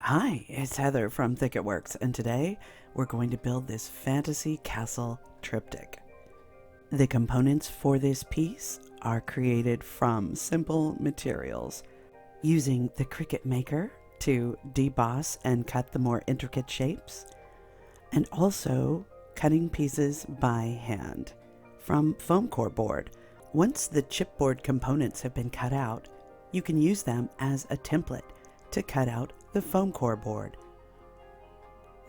Hi, it's Heather from Thicketworks, and today we're going to build this fantasy castle triptych. The components for this piece are created from simple materials, using the Cricut Maker to deboss and cut the more intricate shapes, and also cutting pieces by hand from foam core board. Once the chipboard components have been cut out, you can use them as a template to cut out the foam core board.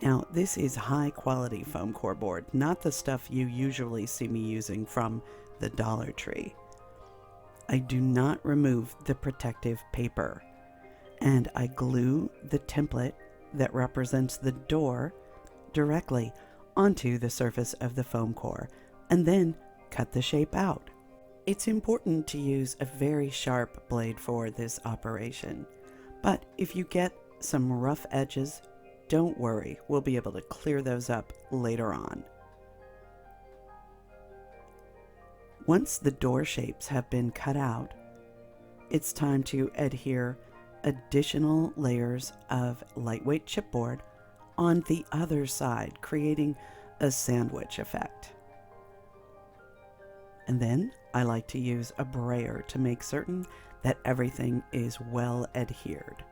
Now, this is high quality foam core board, not the stuff you usually see me using from the Dollar Tree. I do not remove the protective paper, and I glue the template that represents the door directly onto the surface of the foam core, and then cut the shape out. It's important to use a very sharp blade for this operation, but if you get some rough edges, don't worry, we'll be able to clear those up later on. Once the door shapes have been cut out, it's time to adhere additional layers of lightweight chipboard on the other side, creating a sandwich effect. And then I like to use a brayer to make certain that everything is well adhered.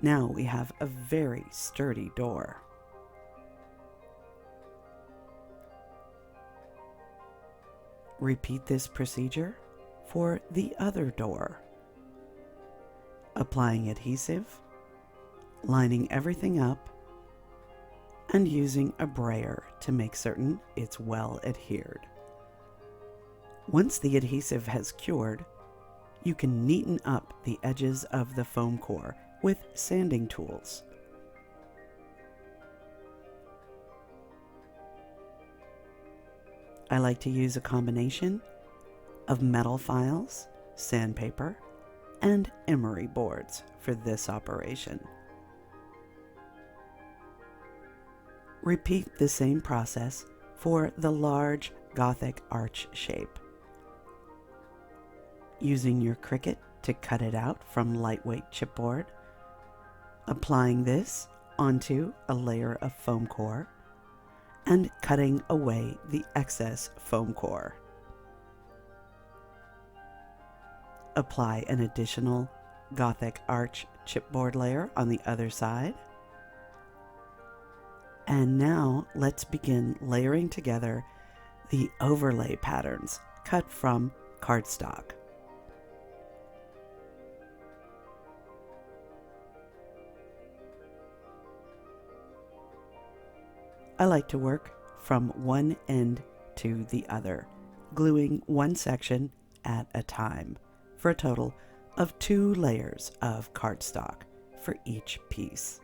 Now we have a very sturdy door. Repeat this procedure for the other door. Applying adhesive, lining everything up, and using a brayer to make certain it's well adhered. Once the adhesive has cured, you can neaten up the edges of the foam core with sanding tools. I like to use a combination of metal files, sandpaper, and emery boards for this operation. Repeat the same process for the large Gothic arch shape. Using your Cricut to cut it out from lightweight chipboard, applying this onto a layer of foam core, and cutting away the excess foam core. Apply an additional Gothic arch chipboard layer on the other side. And now let's begin layering together the overlay patterns cut from cardstock. I like to work from one end to the other, gluing one section at a time, for a total of 2 layers of cardstock for each piece.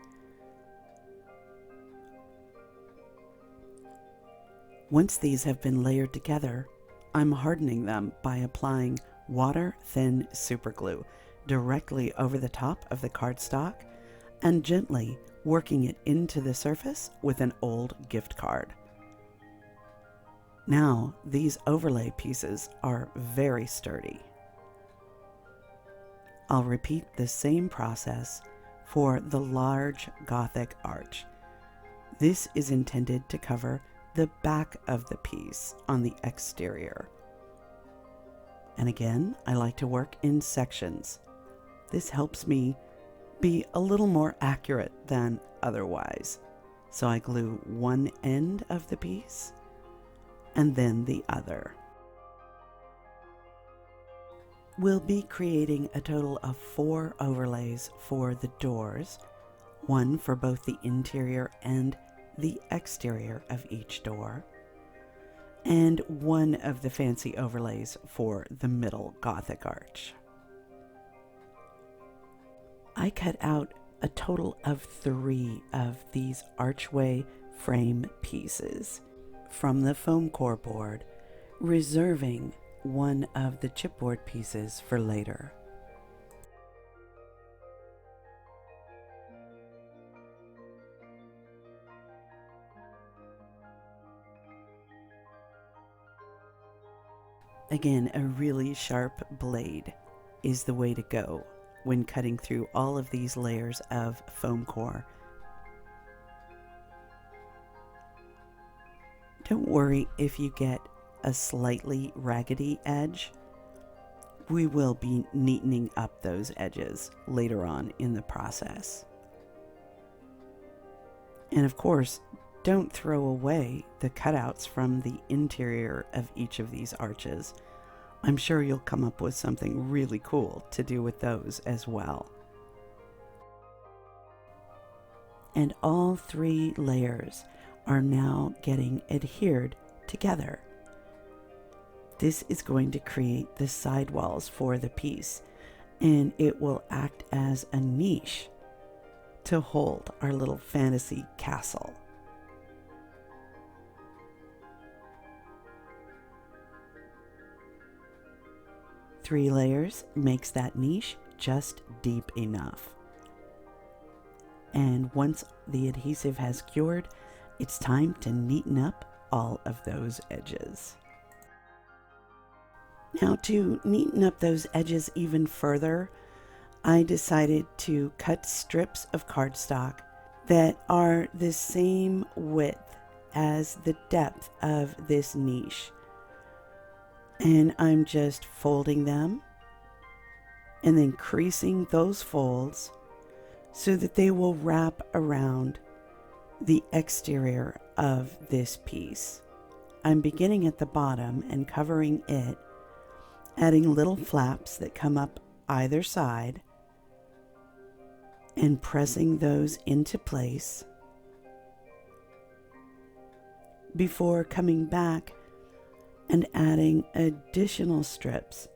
Once these have been layered together, I'm hardening them by applying water-thin superglue directly over the top of the cardstock and gently working it into the surface with an old gift card. Now, these overlay pieces are very sturdy. I'll repeat the same process for the large Gothic arch. This is intended to cover the back of the piece on the exterior. And again, I like to work in sections. This helps me be a little more accurate than otherwise. So I glue one end of the piece and then the other. We'll be creating a total of 4 overlays for the doors, one for both the interior and the exterior of each door, and one of the fancy overlays for the middle Gothic arch. I cut out a total of 3 of these archway frame pieces from the foam core board, reserving one of the chipboard pieces for later. Again, a really sharp blade is the way to go when cutting through all of these layers of foam core Don't worry if you get a slightly raggedy edge. We will be neatening up those edges later on in the process. And of course, don't throw away the cutouts from the interior of each of these arches. I'm sure you'll come up with something really cool to do with those as well. And all 3 layers are now getting adhered together. This is going to create the sidewalls for the piece, and it will act as a niche to hold our little fantasy castle. Three layers makes that niche just deep enough. And once the adhesive has cured, it's time to neaten up all of those edges. Now, to neaten up those edges even further, I decided to cut strips of cardstock that are the same width as the depth of this niche. And I'm just folding them and then creasing those folds so that they will wrap around the exterior of this piece. I'm beginning at the bottom and covering it, adding little flaps that come up either side and pressing those into place before coming back and adding additional strips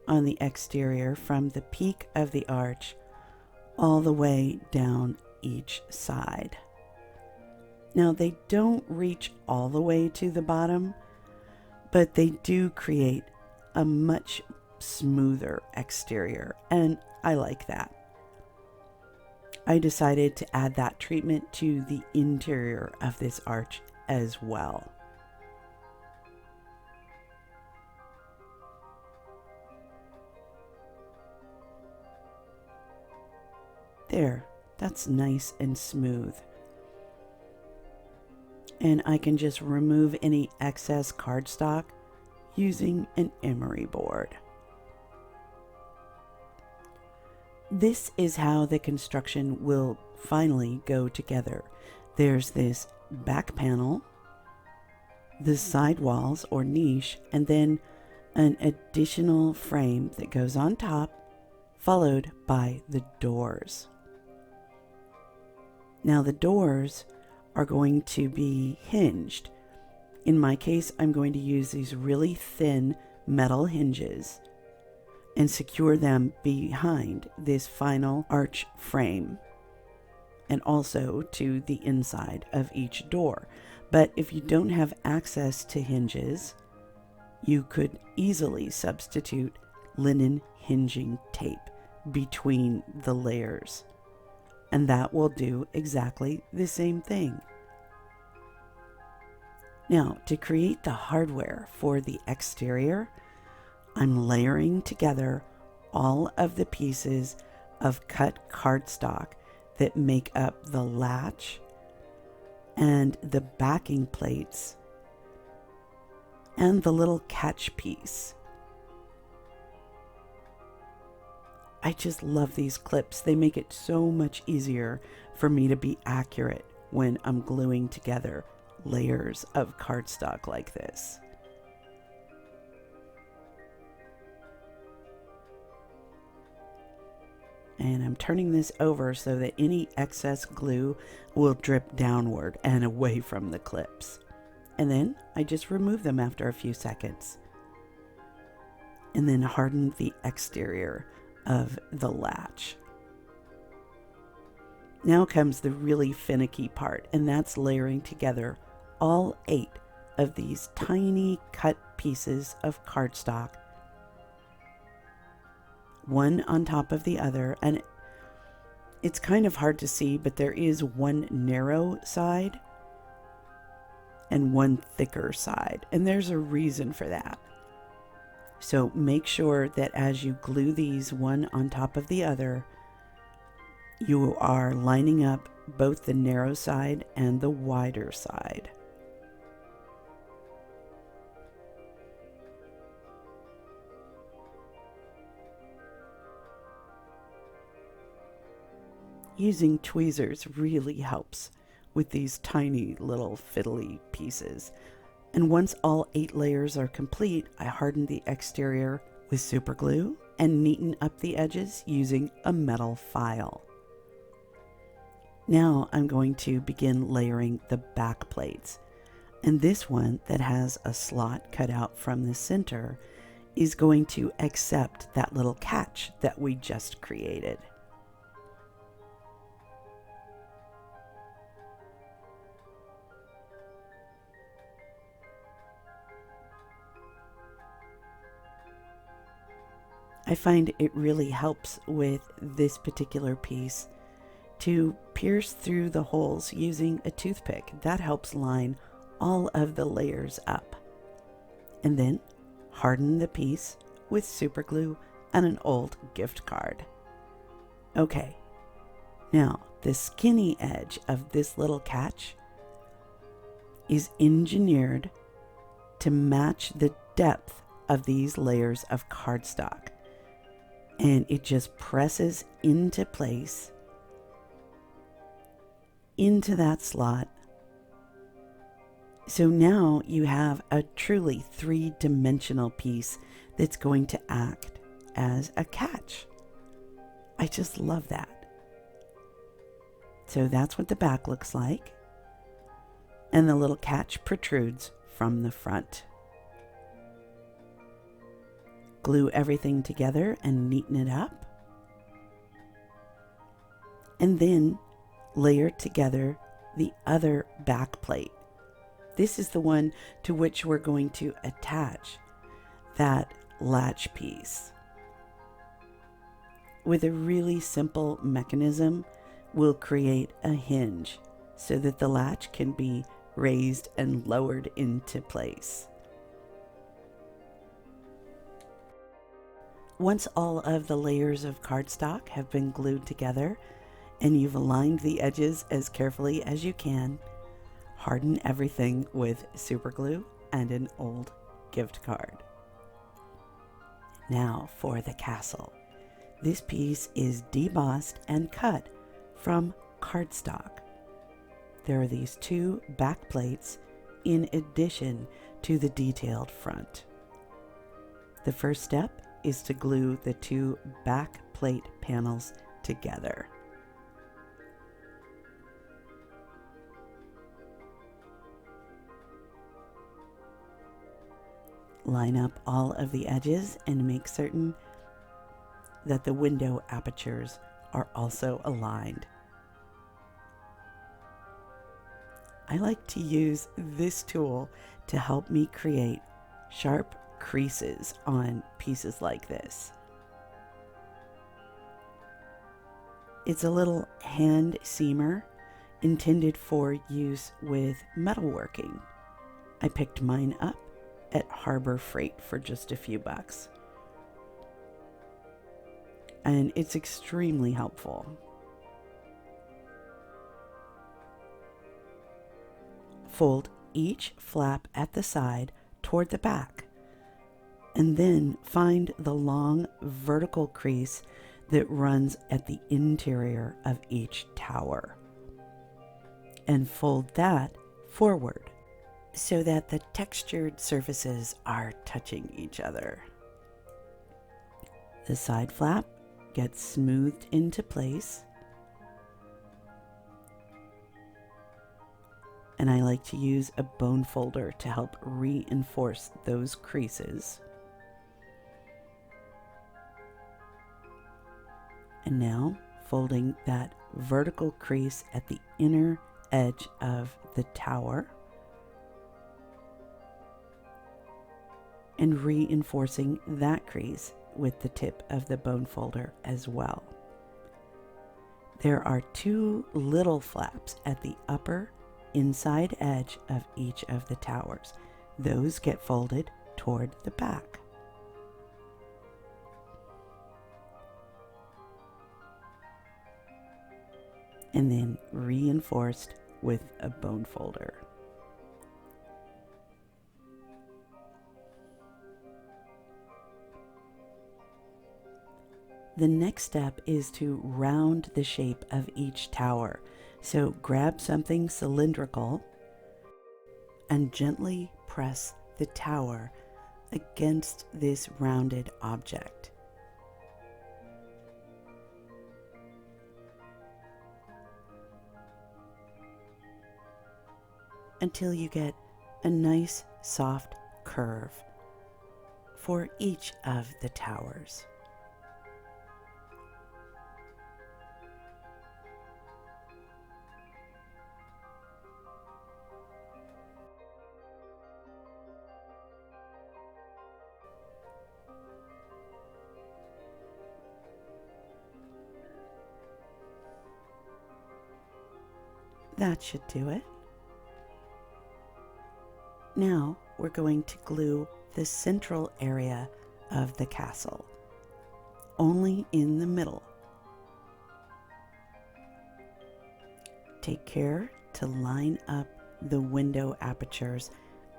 on the exterior from the peak of the arch all the way down each side. Now, they don't reach all the way to the bottom, but they do create a much smoother exterior, and I like that. I decided to add that treatment to the interior of this arch as well. There, that's nice and smooth. And I can just remove any excess cardstock using an emery board. This is how the construction will finally go together. There's this back panel, the side walls or niche, and then an additional frame that goes on top, followed by the doors. Now the doors are going to be hinged. In my case, I'm going to use these really thin metal hinges and secure them behind this final arch frame and also to the inside of each door. But if you don't have access to hinges, you could easily substitute linen hinging tape between the layers, and that will do exactly the same thing. Now, to create the hardware for the exterior, I'm layering together all of the pieces of cut cardstock that make up the latch and the backing plates and the little catch piece. I just love these clips. They make it so much easier for me to be accurate when I'm gluing together layers of cardstock like this. And I'm turning this over so that any excess glue will drip downward and away from the clips. And then I just remove them after a few seconds. And then harden the exterior of the latch. Now comes the really finicky part, and that's layering together all 8 of these tiny cut pieces of cardstock, one on top of the other. And it's kind of hard to see, but there is one narrow side and one thicker side, and there's a reason for that. So make sure that as you glue these one on top of the other, you are lining up both the narrow side and the wider side. Using tweezers really helps with these tiny little fiddly pieces. And once all 8 layers are complete, I harden the exterior with super glue and neaten up the edges using a metal file. Now I'm going to begin layering the back plates. And this one that has a slot cut out from the center is going to accept that little catch that we just created. I find it really helps with this particular piece to pierce through the holes using a toothpick. That helps line all of the layers up. And then harden the piece with super glue and an old gift card. Okay, now the skinny edge of this little catch is engineered to match the depth of these layers of cardstock. And it just presses into place, into that slot. So now you have a truly 3-dimensional piece that's going to act as a catch. I just love that. So that's what the back looks like. And the little catch protrudes from the front. Glue everything together and neaten it up. And then layer together the other back plate. This is the one to which we're going to attach that latch piece. With a really simple mechanism, we'll create a hinge so that the latch can be raised and lowered into place. Once all of the layers of cardstock have been glued together and you've aligned the edges as carefully as you can, harden everything with super glue and an old gift card. Now for the castle. This piece is debossed and cut from cardstock. There are these 2 back plates in addition to the detailed front. The first step is to glue the 2 back plate panels together. Line up all of the edges and make certain that the window apertures are also aligned. I like to use this tool to help me create sharp creases on pieces like this. It's a little hand seamer intended for use with metalworking. I picked mine up at Harbor Freight for just a few bucks. And it's extremely helpful. Fold each flap at the side toward the back, and then find the long vertical crease that runs at the interior of each tower, and fold that forward so that the textured surfaces are touching each other. The side flap gets smoothed into place, and I like to use a bone folder to help reinforce those creases. And now folding that vertical crease at the inner edge of the tower and reinforcing that crease with the tip of the bone folder as well. There are 2 little flaps at the upper inside edge of each of the towers. Those get folded toward the back. And then reinforced with a bone folder. The next step is to round the shape of each tower. So grab something cylindrical and gently press the tower against this rounded object. Until you get a nice soft curve for each of the towers. That should do it. Now we're going to glue the central area of the castle, only in the middle. Take care to line up the window apertures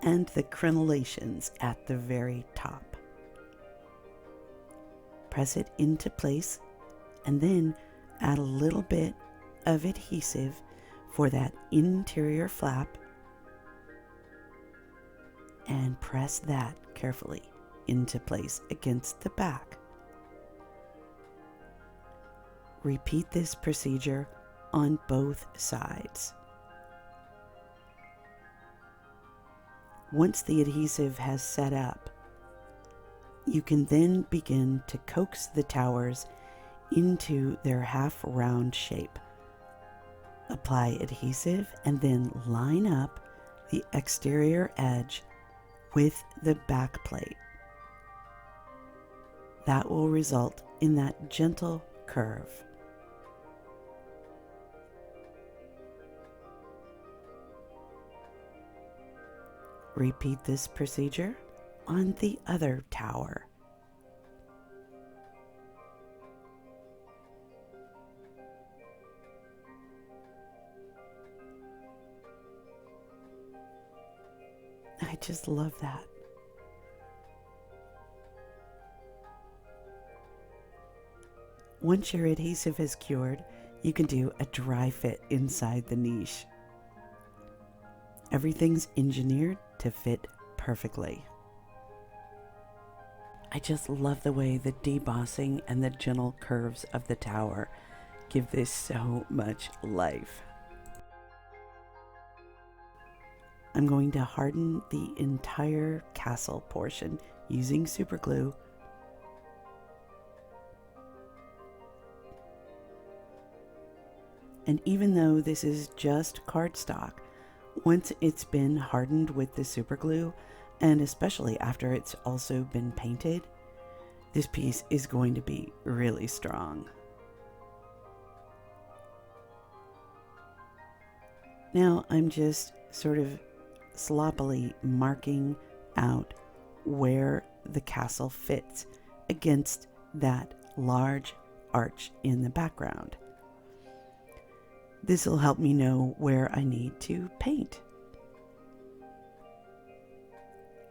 and the crenellations at the very top. Press it into place and then add a little bit of adhesive for that interior flap and press that carefully into place against the back. Repeat this procedure on both sides. Once the adhesive has set up, you can then begin to coax the towers into their half-round shape. Apply adhesive and then line up the exterior edge with the back plate. That will result in that gentle curve. Repeat this procedure on the other tower. I just love that. Once your adhesive is cured, you can do a dry fit inside the niche. Everything's engineered to fit perfectly. I just love the way the debossing and the gentle curves of the tower give this so much life. I'm going to harden the entire castle portion using super glue. And even though this is just cardstock, once it's been hardened with the super glue, and especially after it's also been painted, this piece is going to be really strong. Now I'm just sort of sloppily marking out where the castle fits against that large arch in the background. This will help me know where I need to paint.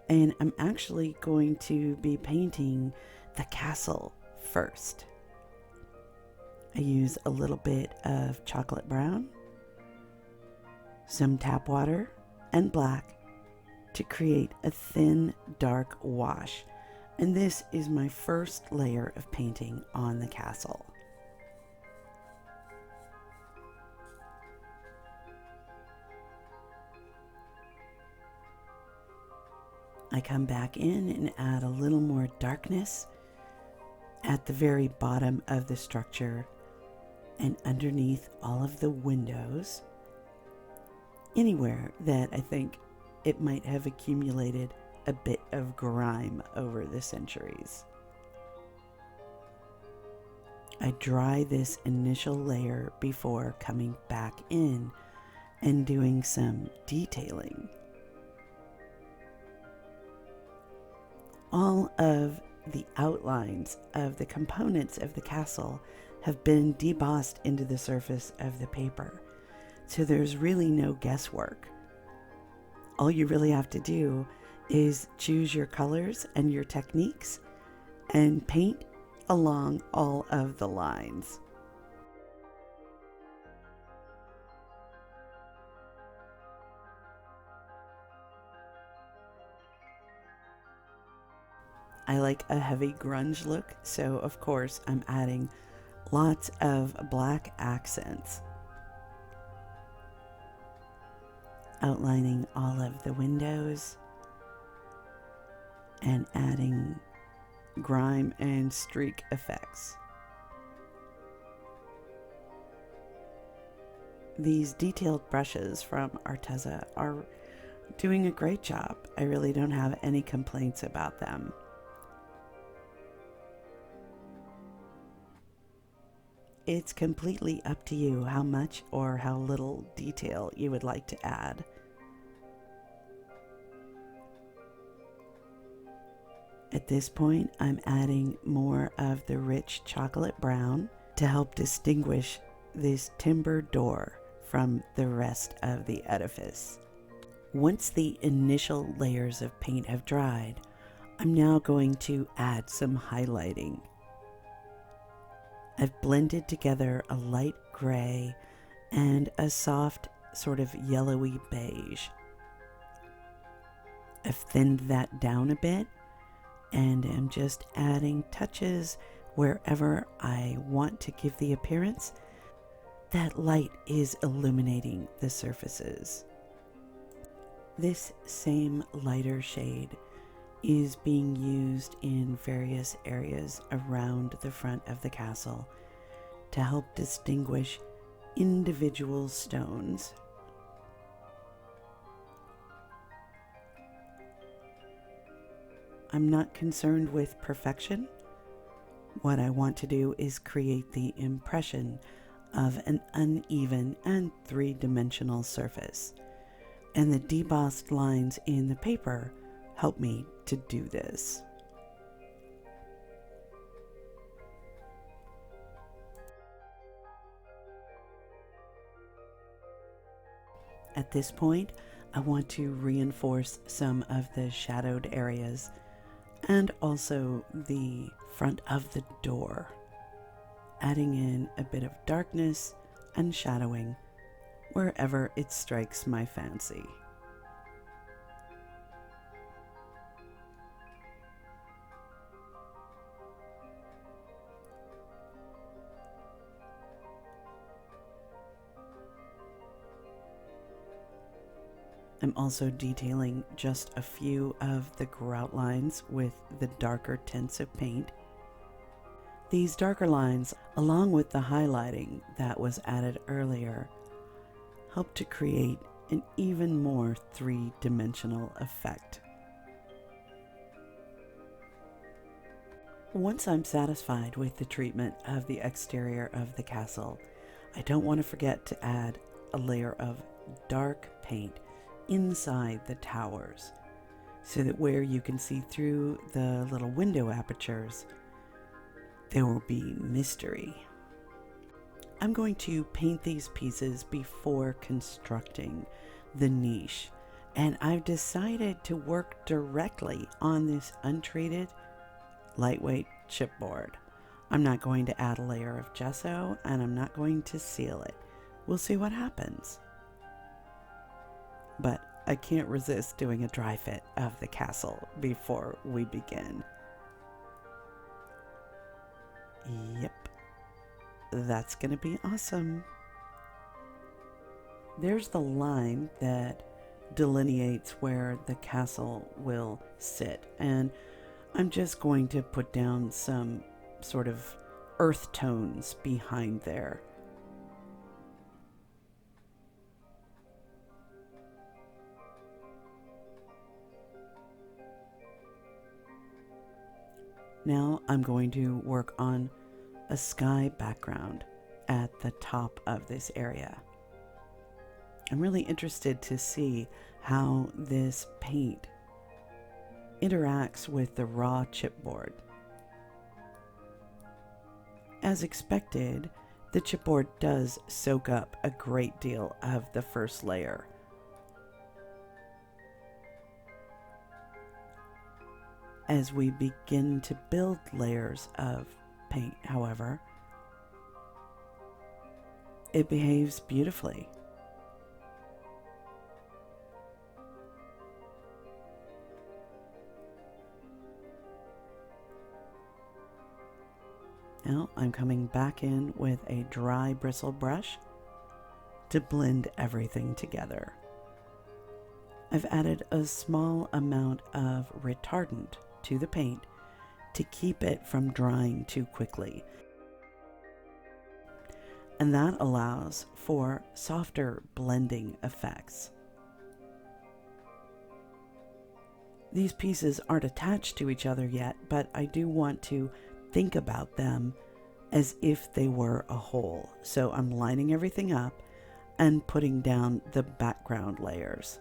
And I'm actually going to be painting the castle first. I use a little bit of chocolate brown, some tap water, and black to create a thin, dark wash. And this is my first layer of painting on the castle. I come back in and add a little more darkness at the very bottom of the structure and underneath all of the windows, anywhere that I think it might have accumulated a bit of grime over the centuries. I dry this initial layer before coming back in and doing some detailing. All of the outlines of the components of the castle have been debossed into the surface of the paper, so there's really no guesswork. All you really have to do is choose your colors and your techniques and paint along all of the lines. I like a heavy grunge look, so of course I'm adding lots of black accents, outlining all of the windows and adding grime and streak effects. These detailed brushes from Arteza are doing a great job. I really don't have any complaints about them. It's completely up to you how much or how little detail you would like to add. At this point, I'm adding more of the rich chocolate brown to help distinguish this timber door from the rest of the edifice. Once the initial layers of paint have dried, I'm now going to add some highlighting. I've blended together a light gray and a soft sort of yellowy beige. I've thinned that down a bit and am just adding touches wherever I want to give the appearance that light is illuminating the surfaces. This same lighter shade is being used in various areas around the front of the castle to help distinguish individual stones. I'm not concerned with perfection. What I want to do is create the impression of an uneven and three-dimensional surface, and the debossed lines in the paper help me to do this. At this point, I want to reinforce some of the shadowed areas and also the front of the door, adding in a bit of darkness and shadowing wherever it strikes my fancy. I'm also detailing just a few of the grout lines with the darker tints of paint. These darker lines, along with the highlighting that was added earlier, help to create an even more three-dimensional effect. Once I'm satisfied with the treatment of the exterior of the castle, I don't want to forget to add a layer of dark paint inside the towers, so that where you can see through the little window apertures, there will be mystery. I'm going to paint these pieces before constructing the niche, and I've decided to work directly on this untreated, lightweight chipboard. I'm not going to add a layer of gesso, and I'm not going to seal it. We'll see what happens. But I can't resist doing a dry fit of the castle before we begin. Yep, that's gonna be awesome. There's the line that delineates where the castle will sit, and I'm just going to put down some sort of earth tones behind there. Now I'm going to work on a sky background at the top of this area. I'm really interested to see how this paint interacts with the raw chipboard. As expected, the chipboard does soak up a great deal of the first layer. As we begin to build layers of paint, however, it behaves beautifully. Now I'm coming back in with a dry bristle brush to blend everything together. I've added a small amount of retardant to the paint to keep it from drying too quickly. And that allows for softer blending effects. These pieces aren't attached to each other yet, but I do want to think about them as if they were a whole. So I'm lining everything up and putting down the background layers.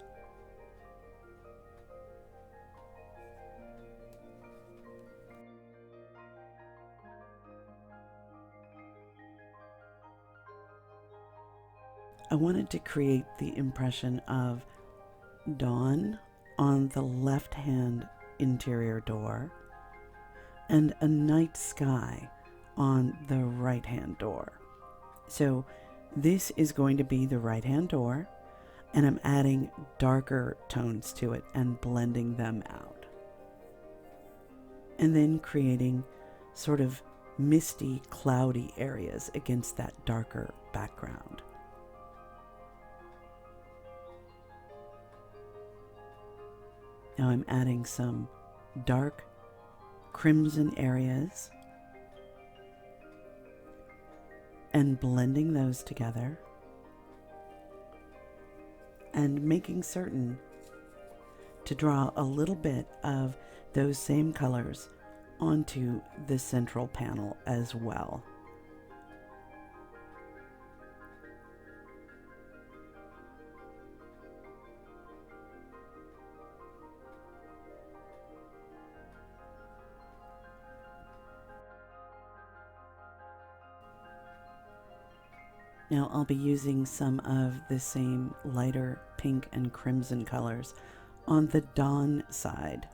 I wanted to create the impression of dawn on the left-hand interior door and a night sky on the right-hand door. So this is going to be the right-hand door, and I'm adding darker tones to it and blending them out. And then creating sort of misty, cloudy areas against that darker background. Now I'm adding some dark crimson areas and blending those together and making certain to draw a little bit of those same colors onto the central panel as well. Now I'll be using some of the same lighter pink and crimson colors on the dawn side.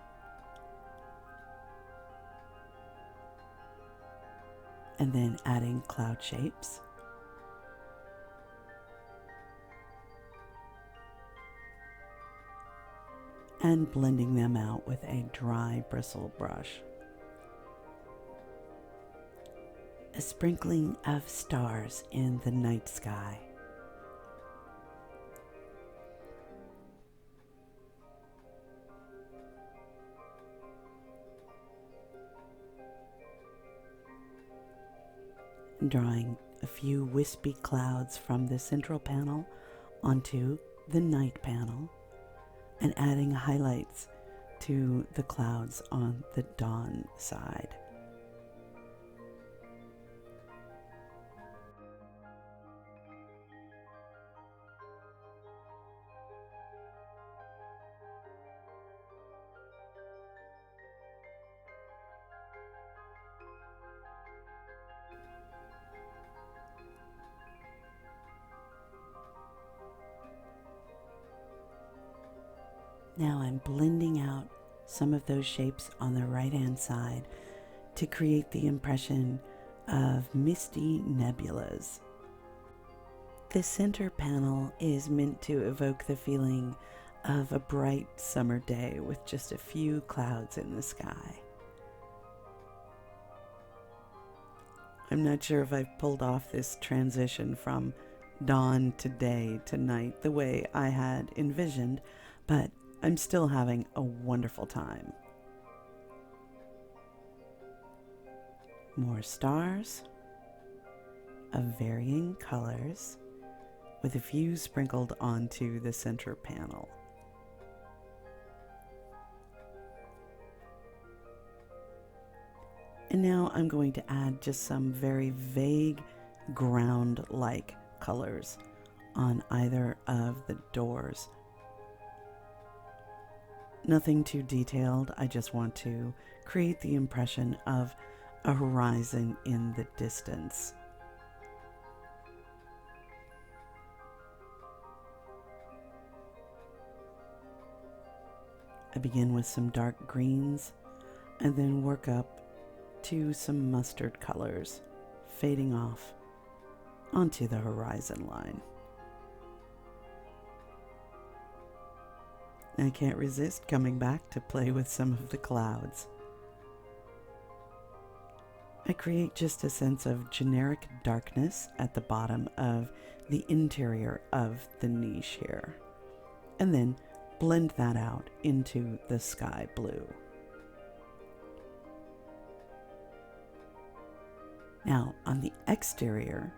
And then adding cloud shapes. And blending them out with a dry bristle brush. A sprinkling of stars in the night sky. Drawing a few wispy clouds from the central panel onto the night panel and adding highlights to the clouds on the dawn side. Now I'm blending out some of those shapes on the right-hand side to create the impression of misty nebulas. The center panel is meant to evoke the feeling of a bright summer day with just a few clouds in the sky. I'm not sure if I've pulled off this transition from dawn to day to night the way I had envisioned, but I'm still having a wonderful time. More stars of varying colors with a few sprinkled onto the center panel. And now I'm going to add just some very vague ground-like colors on either of the doors. Nothing too detailed, I just want to create the impression of a horizon in the distance. I begin with some dark greens and then work up into some mustard colors, fading off onto the horizon line. I can't resist coming back to play with some of the clouds. I create just a sense of generic darkness at the bottom of the interior of the niche here, and then blend that out into the sky blue. Now, on the exterior,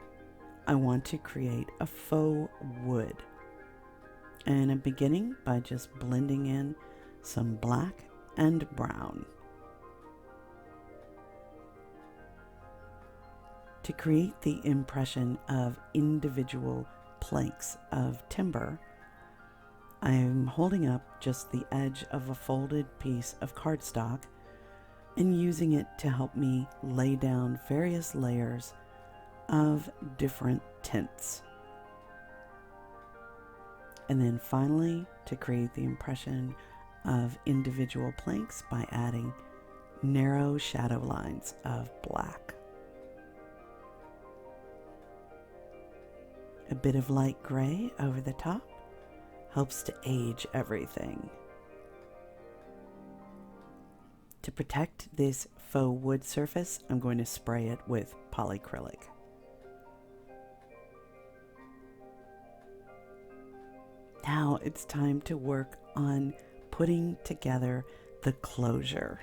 I want to create a faux wood. And I'm beginning by just blending in some black and brown. To create the impression of individual planks of timber, I'm holding up just the edge of a folded piece of cardstock and using it to help me lay down various layers of different tints. And then finally, to create the impression of individual planks by adding narrow shadow lines of black. A bit of light gray over the top helps to age everything. To protect this faux wood surface, I'm going to spray it with polyacrylic. Now it's time to work on putting together the closure.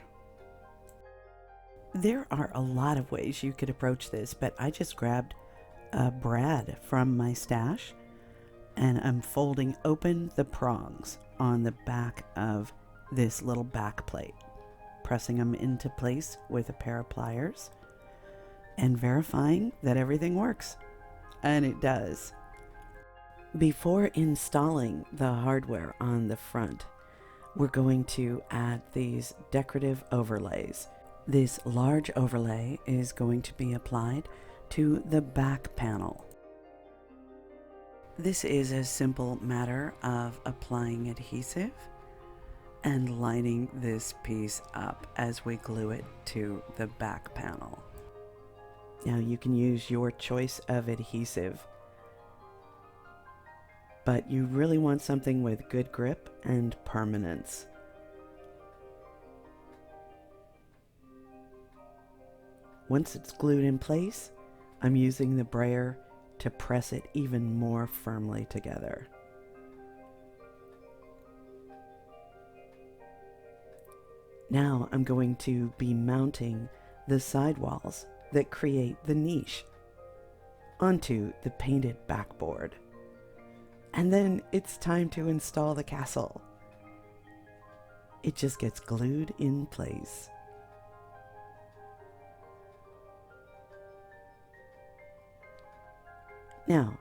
There are a lot of ways you could approach this, but I just grabbed a brad from my stash and I'm folding open the prongs on the back of this little back plate, pressing them into place with a pair of pliers and verifying that everything works. And it does. Before installing the hardware on the front, we're going to add these decorative overlays. This large overlay is going to be applied to the back panel. This is a simple matter of applying adhesive and lining this piece up as we glue it to the back panel. Now you can use your choice of adhesive, but you really want something with good grip and permanence. Once it's glued in place, I'm using the brayer to press it even more firmly together. Now I'm going to be mounting the sidewalls that create the niche onto the painted backboard. And then it's time to install the castle. It just gets glued in place. Now,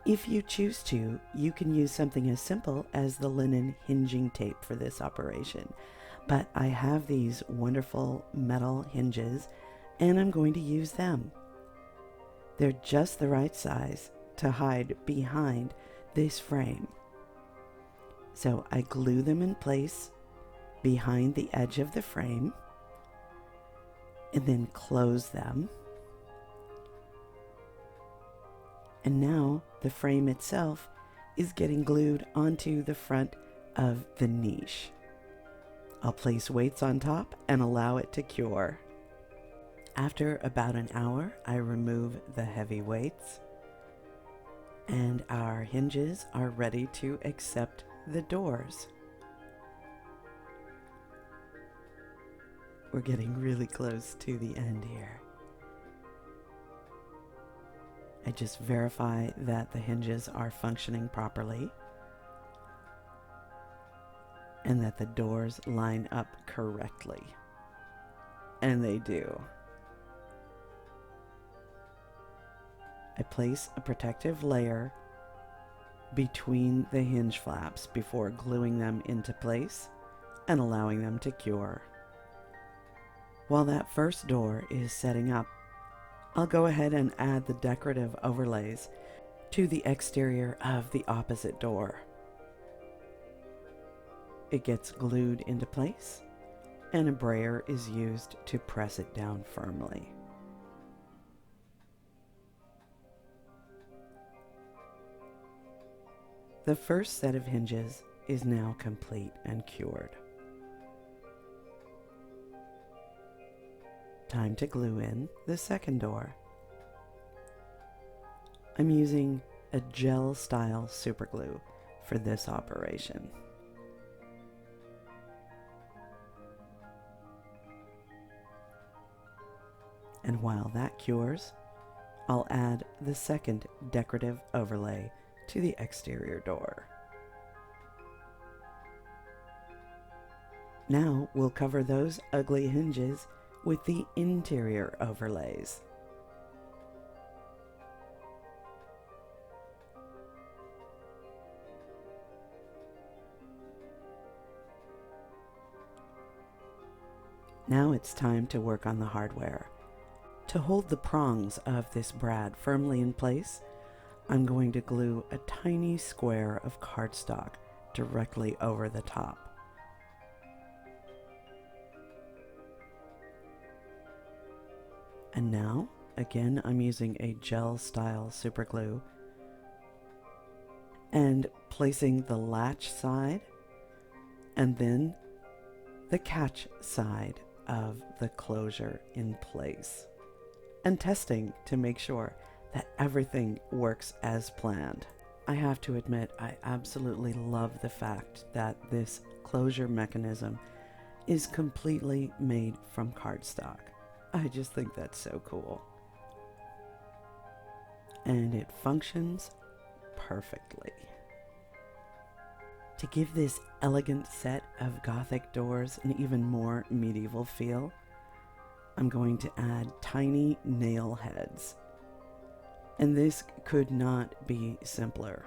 if you choose to, you can use something as simple as the linen hinging tape for this operation. But I have these wonderful metal hinges and I'm going to use them. They're just the right size to hide behind this frame. So I glue them in place behind the edge of the frame and then close them. And now the frame itself is getting glued onto the front of the niche. I'll place weights on top and allow it to cure. After about an hour, I remove the heavy weights and our hinges are ready to accept the doors. We're getting really close to the end here. I just verify that the hinges are functioning properly and that the doors line up correctly. And they do. I place a protective layer between the hinge flaps before gluing them into place and allowing them to cure. While that first door is setting up, I'll go ahead and add the decorative overlays to the exterior of the opposite door. It gets glued into place and a brayer is used to press it down firmly. The first set of hinges is now complete and cured. Time to glue in the second door. I'm using a gel style superglue for this operation. And while that cures, I'll add the second decorative overlay to the exterior door. Now we'll cover those ugly hinges with the interior overlays. Now it's time to work on the hardware. To hold the prongs of this brad firmly in place, I'm going to glue a tiny square of cardstock directly over the top. And now, again, I'm using a gel style superglue and placing the latch side and then the catch side of the closure in place, and testing to make sure that everything works as planned. I have to admit, I absolutely love the fact that this closure mechanism is completely made from cardstock. I just think that's so cool. And it functions perfectly. To give this elegant set of Gothic doors an even more medieval feel, I'm going to add tiny nail heads. And this could not be simpler.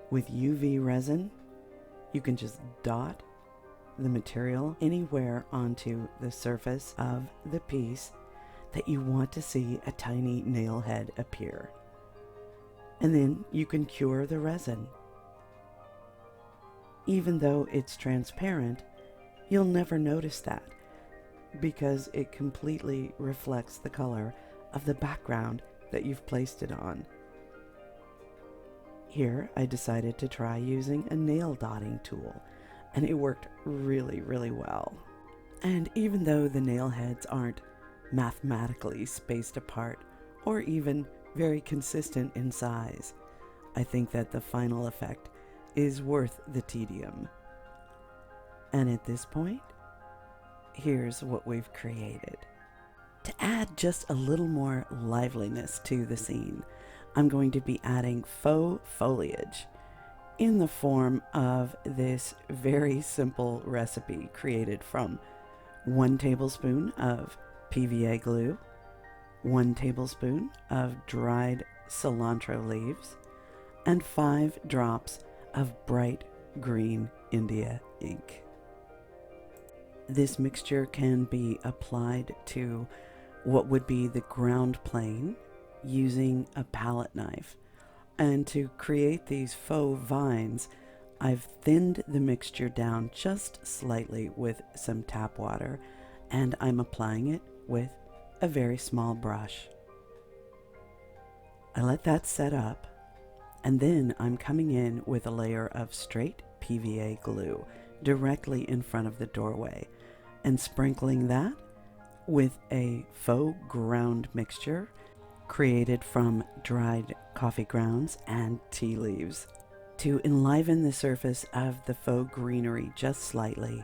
With UV resin, you can just dot the material anywhere onto the surface of the piece that you want to see a tiny nail head appear. And then you can cure the resin. Even though it's transparent, you'll never notice that because it completely reflects the color of the background that you've placed it on. Here, I decided to try using a nail dotting tool, and it worked really, really well. And even though the nail heads aren't mathematically spaced apart or even very consistent in size, I think that the final effect is worth the tedium. And at this point, here's what we've created. To add just a little more liveliness to the scene, I'm going to be adding faux foliage in the form of this very simple recipe created from 1 tablespoon of PVA glue, 1 tablespoon of dried cilantro leaves, and 5 drops of bright green India ink. This mixture can be applied to what would be the ground plane using a palette knife. And to create these faux vines, I've thinned the mixture down just slightly with some tap water, and I'm applying it with a very small brush. I let that set up, and then I'm coming in with a layer of straight PVA glue directly in front of the doorway and sprinkling that with a faux ground mixture created from dried coffee grounds and tea leaves. To enliven the surface of the faux greenery just slightly,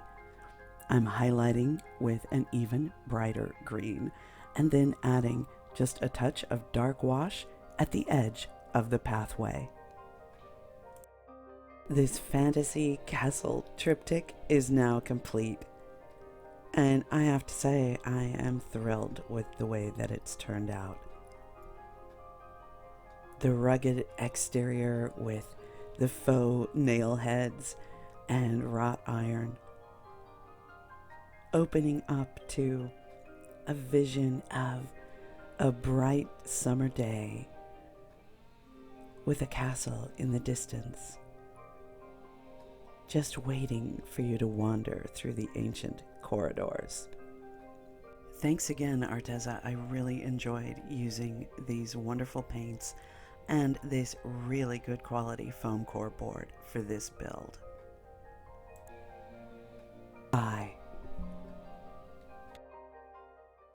I'm highlighting with an even brighter green and then adding just a touch of dark wash at the edge of the pathway. This fantasy castle triptych is now complete, and I have to say I am thrilled with the way that it's turned out. The rugged exterior with the faux nail heads and wrought iron, opening up to a vision of a bright summer day with a castle in the distance. just waiting for you to wander through the ancient corridors. Thanks again, Arteza. I really enjoyed using these wonderful paints and this really good quality foam core board for this build.